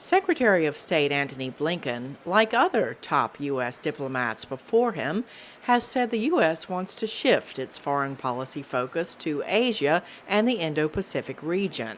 Secretary of State Antony Blinken, like other top U.S. diplomats before him, has said the U.S. wants to shift its foreign policy focus to Asia and the Indo-Pacific region.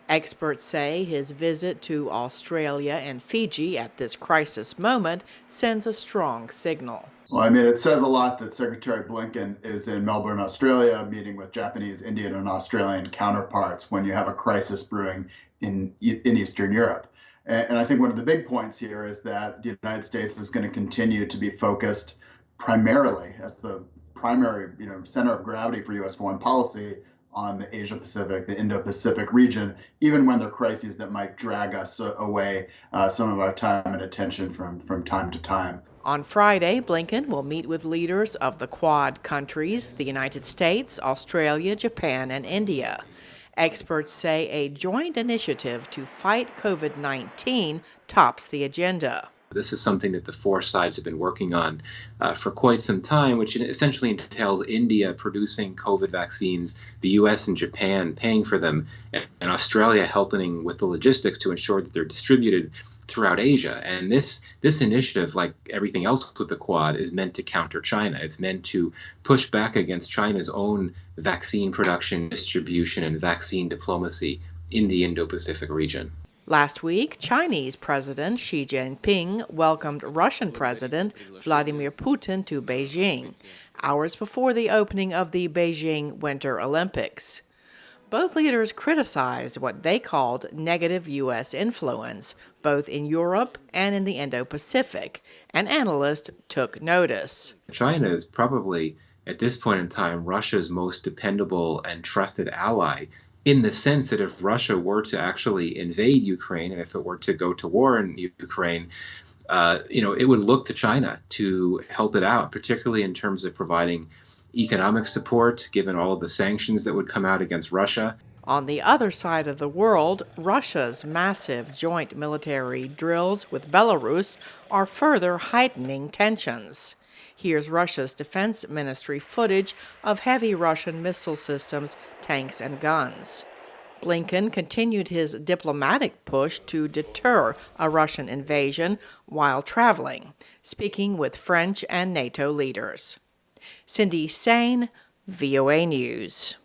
Experts say his visit to Australia and Fiji at this crisis moment sends a strong signal. Well, I mean, it says a lot that Secretary Blinken is in Melbourne, Australia, meeting with Japanese, Indian, and Australian counterparts when you have a crisis brewing in Eastern Europe. And I think one of the big points here is that the United States is going to continue to be focused primarily as the primary, center of gravity for U.S. foreign policy on the Asia Pacific, the Indo-Pacific region, even when there are crises that might drag us away some of our time and attention from time to time. On Friday, Blinken will meet with leaders of the Quad countries, the United States, Australia, Japan, and India. Experts say a joint initiative to fight COVID-19 tops the agenda. This is something that the four sides have been working on for quite some time, which essentially entails India producing COVID vaccines, the U.S. and Japan paying for them, and Australia helping with the logistics to ensure that they're distributed throughout Asia. And this initiative, like everything else with the Quad, is meant to counter China. It's meant to push back against China's own vaccine production, distribution, and vaccine diplomacy in the Indo-Pacific region. Last week, Chinese President Xi Jinping welcomed Russian President Vladimir Putin to Beijing, hours before the opening of the Beijing Winter Olympics. Both leaders criticized what they called negative U.S. influence, both in Europe and in the Indo-Pacific, and analysts took notice. China is probably, at this point in time, Russia's most dependable and trusted ally, in the sense that if Russia were to actually invade Ukraine, and if it were to go to war in Ukraine, it would look to China to help it out, particularly in terms of providing economic support, given all of the sanctions that would come out against Russia. On the other side of the world, Russia's massive joint military drills with Belarus are further heightening tensions. Here's Russia's defense ministry footage of heavy Russian missile systems, tanks, and guns. Blinken continued his diplomatic push to deter a Russian invasion while traveling, speaking with French and NATO leaders. Cindy Sain, VOA News.